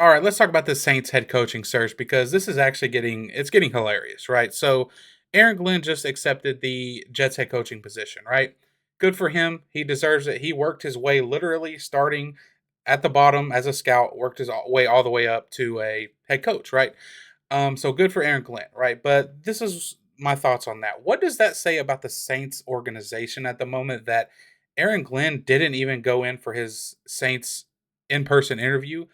All right, let's talk about the Saints head coaching search because this is actually getting hilarious, right? So Aaron Glenn just accepted the Jets head coaching position, right? Good for him. He deserves it. He worked his way literally starting at the bottom as a scout, worked his way all the way up to a head coach, right? So good for Aaron Glenn, right? But this is my thoughts on that. What does that say about the Saints organization at the moment that Aaron Glenn didn't even go in for his Saints in-person interview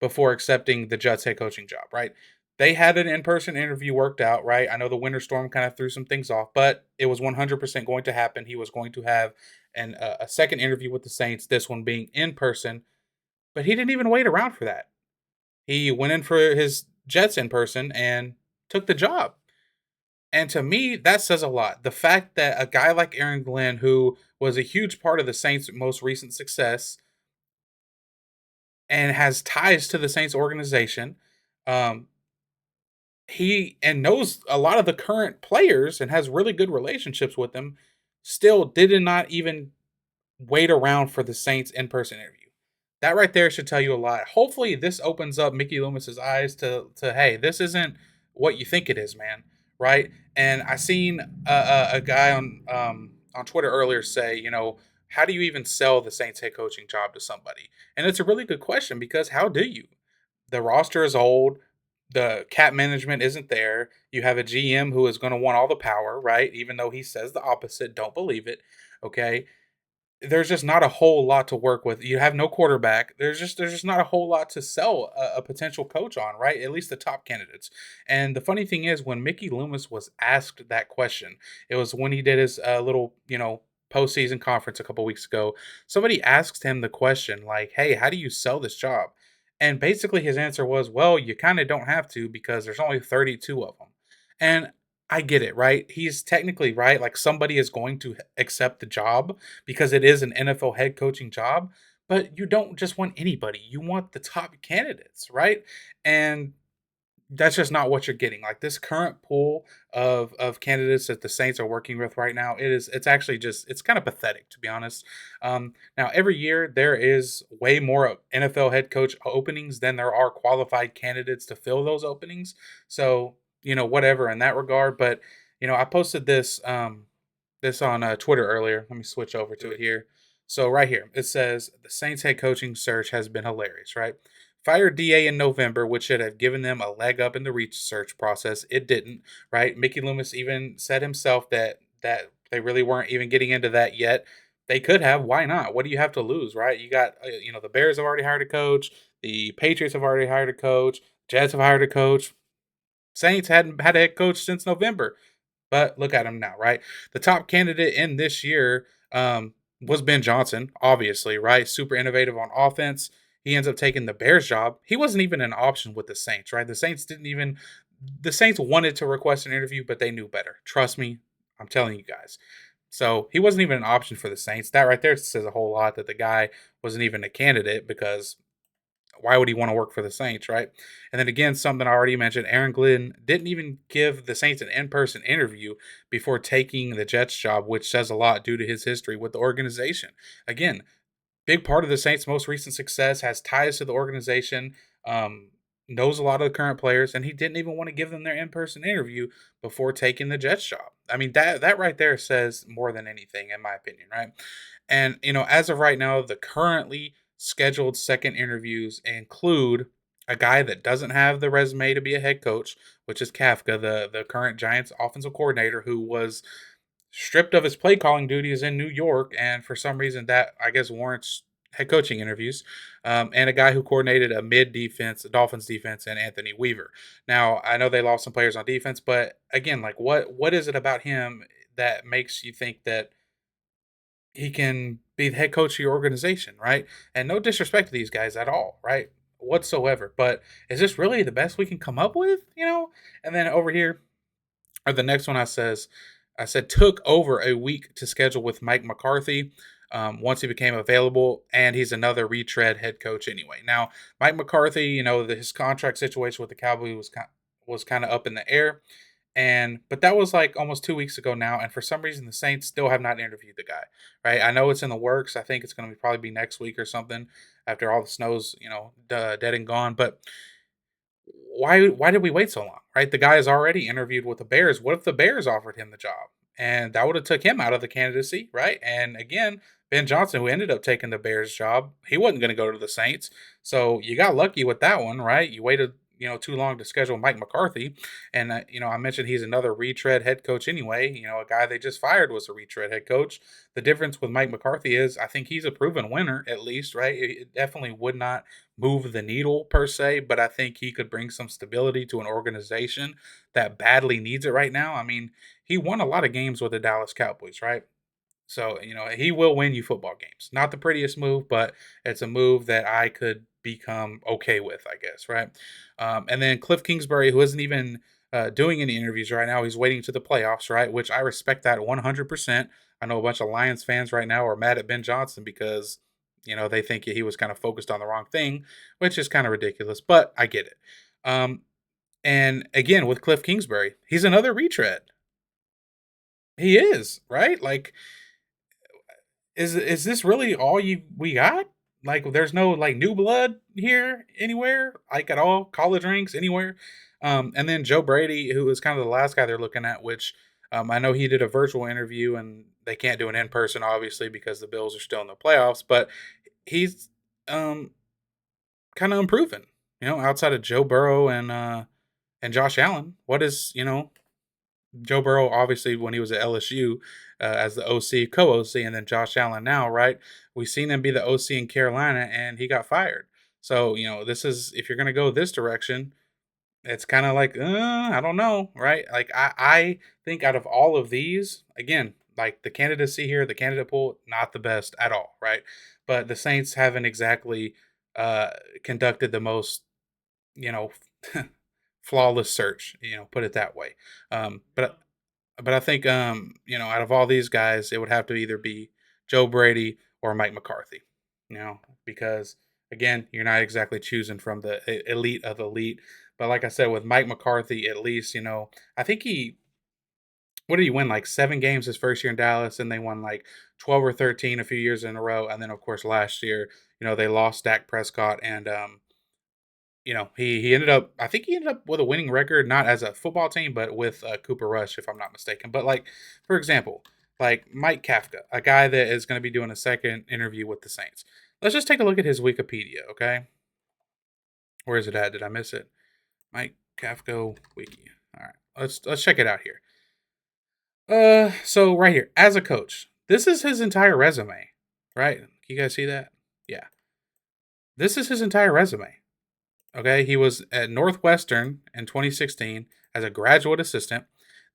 before accepting the Jets head coaching job, right? They had an in-person interview worked out, right? I know the winter storm kind of threw some things off, but it was 100% going to happen. He was going to have a second interview with the Saints, this one being in person, but he didn't even wait around for that. He went in for his Jets in person and took the job. And to me, that says a lot. The fact that a guy like Aaron Glenn, who was a huge part of the Saints' most recent success and has ties to the Saints organization, um, he and knows a lot of the current players and has really good relationships with them, still did not even wait around for the Saints in-person interview. That right there should tell you a lot. Hopefully, this opens up Mickey Loomis's eyes to hey, this isn't what you think it is, man. Right? And I seen a guy on Twitter earlier say, how do you even sell the Saints head coaching job to somebody? And it's a really good question because how do you? The roster is old. The cap management isn't there. You have a GM who is going to want all the power, right? Even though he says the opposite, don't believe it. Okay, there's just not a whole lot to work with. You have no quarterback. There's just not a whole lot to sell a potential coach on, right? At least the top candidates. And the funny thing is, when Mickey Loomis was asked that question, it was when he did his little, postseason conference a couple weeks ago. Somebody asked him the question, like, "Hey, how do you sell this job?" And basically, his answer was, "Well, you kind of don't have to because there's only 32 of them." And I get it, right? He's technically right. Like somebody is going to accept the job because it is an NFL head coaching job, but you don't just want anybody. You want the top candidates, right? And that's just not what you're getting. Like this current pool of candidates that the Saints are working with right now, it's actually just it's kind of pathetic to be honest. Now every year there is way more NFL head coach openings than there are qualified candidates to fill those openings. So whatever in that regard. But I posted this on Twitter earlier. Let me switch over to it here. So right here, it says the Saints head coaching search has been hilarious, right? Fired DA in November, which should have given them a leg up in the research process. It didn't, right? Mickey Loomis even said himself that they really weren't even getting into that yet. They could have. Why not? What do you have to lose, right? You got, the Bears have already hired a coach. The Patriots have already hired a coach. Jets have hired a coach. Saints hadn't had a head coach since November. But look at him now, right? The top candidate in this year was Ben Johnson, obviously, right? Super innovative on offense. He ends up taking the Bears job. He wasn't even an option with the Saints, right? The Saints wanted to request an interview, but they knew better. Trust me, I'm telling you guys. So he wasn't even an option for the Saints. That right there says a whole lot that the guy wasn't even a candidate because why would he want to work for the Saints, right? And then again, something I already mentioned, Aaron Glenn didn't even give the Saints an in-person interview before taking the Jets job, which says a lot due to his history with the organization. Again, big part of the Saints' most recent success, has ties to the organization, um, knows a lot of the current players, and he didn't even want to give them their in-person interview before taking the Jets job. I mean, that right there says more than anything, in my opinion, right? And as of right now, the currently scheduled second interviews include a guy that doesn't have the resume to be a head coach, which is Kafka, the current Giants offensive coordinator, who was stripped of his play calling duties in New York, and for some reason that I guess warrants head coaching interviews. And a guy who coordinated a mid defense, a Dolphins defense, and Anthony Weaver. Now I know they lost some players on defense, but again, like what is it about him that makes you think that he can be the head coach of your organization, right? And no disrespect to these guys at all, right? Whatsoever. But is this really the best we can come up with? And then over here, or the next one I said took over a week to schedule with Mike McCarthy. Once he became available, and he's another retread head coach anyway. Now, Mike McCarthy, his contract situation with the Cowboys was kind of up in the air, and but that was like almost 2 weeks ago now, and for some reason the Saints still have not interviewed the guy. Right? I know it's in the works. I think it's going to probably be next week or something. after all the snow's dead and gone. But why did we wait so long? Right, the guy is already interviewed with the Bears. What if the Bears offered him the job, and that would have took him out of the candidacy, right? And again, Ben Johnson, who ended up taking the Bears job, he wasn't going to go to the Saints, so you got lucky with that one, right? You waited too long to schedule Mike McCarthy, and I mentioned he's another retread head coach anyway. A guy they just fired was a retread head coach. The difference with Mike McCarthy is I think he's a proven winner, at least, right? It definitely would not move the needle per se, but I think he could bring some stability to an organization that badly needs it right now. I mean, he won a lot of games with the Dallas Cowboys, right? So, he will win you football games. Not the prettiest move, but it's a move that I could become okay with, I guess, right? And then Cliff Kingsbury, who isn't even doing any interviews right now, he's waiting to the playoffs, right? Which I respect that 100%. I know a bunch of Lions fans right now are mad at Ben Johnson because, they think he was kind of focused on the wrong thing, which is kind of ridiculous, but I get it. Um, and again, with Cliff Kingsbury, he's another retread. He is, right? Like, is this really all we got? Like, there's no like new blood here anywhere, like at all, college ranks anywhere. And then Joe Brady, who is kind of the last guy they're looking at, which I know he did a virtual interview and they can't do an in person, obviously, because the Bills are still in the playoffs. But he's um, kind of improving, outside of Joe Burrow and Josh Allen. What is Joe Burrow, obviously, when he was at LSU as the OC, co-OC, and then Josh Allen now, right? We've seen him be the OC in Carolina, and he got fired. So this is if you're going to go this direction, it's kind of like I don't know, right? Like I think out of all of these, again, like the candidacy here, the candidate pool, not the best at all, right? But the Saints haven't exactly uh, conducted the most, you know, flawless search, put it that way. But I think out of all these guys, it would have to either be Joe Brady or Mike McCarthy. Because again, you're not exactly choosing from the elite of the elite. But like I said, with Mike McCarthy, at least, I think what did he win? Like 7 games his first year in Dallas, and they won like 12 or 13 a few years in a row. And then of course last year, they lost Dak Prescott and he ended up. I think he ended up with a winning record, not as a football team, but with Cooper Rush, if I'm not mistaken. But like, for example, like Mike Kafka, a guy that is going to be doing a second interview with the Saints. Let's just take a look at his Wikipedia, okay? Where is it at? Did I miss it? Mike Kafka wiki. All right, let's check it out here. So right here, as a coach, this is his entire resume, right? Can you guys see that? Yeah, this is his entire resume. Okay, he was at Northwestern in 2016 as a graduate assistant.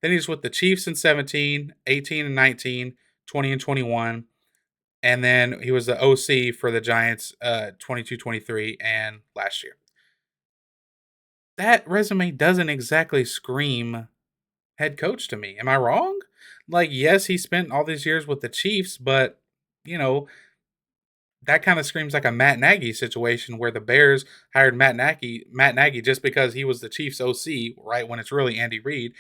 Then he's with the Chiefs in 17, 18 and 19, 20 and 21. And then he was the OC for the Giants 22, 23, and last year. That resume doesn't exactly scream head coach to me. Am I wrong? Like, yes, he spent all these years with the Chiefs, but, you know, that kind of screams like a Matt Nagy situation where the Bears hired Matt Nagy just because he was the Chiefs OC, right? When it's really Andy Reid.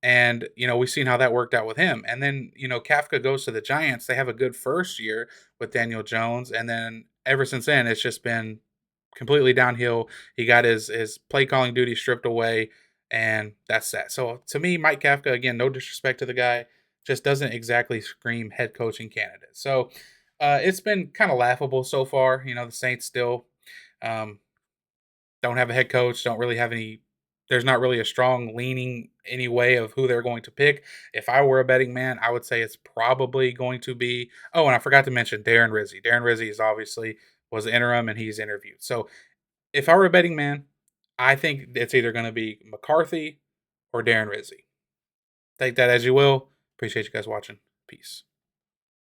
And, we've seen how that worked out with him. And then, Kafka goes to the Giants. They have a good first year with Daniel Jones. And then ever since then, it's just been completely downhill. He got his play calling duty stripped away. And that's that. So to me, Mike Kafka, again, no disrespect to the guy, just doesn't exactly scream head coaching candidate. So it's been kind of laughable so far. The Saints still um, don't have a head coach, don't really have any. There's not really a strong leaning any way of who they're going to pick. If I were a betting man, I would say it's probably going to be. Oh, and I forgot to mention Darren Rizzi. Darren Rizzi is obviously was interim and he's interviewed. So if I were a betting man, I think it's either going to be McCarthy or Darren Rizzi. Take that as you will. Appreciate you guys watching. Peace.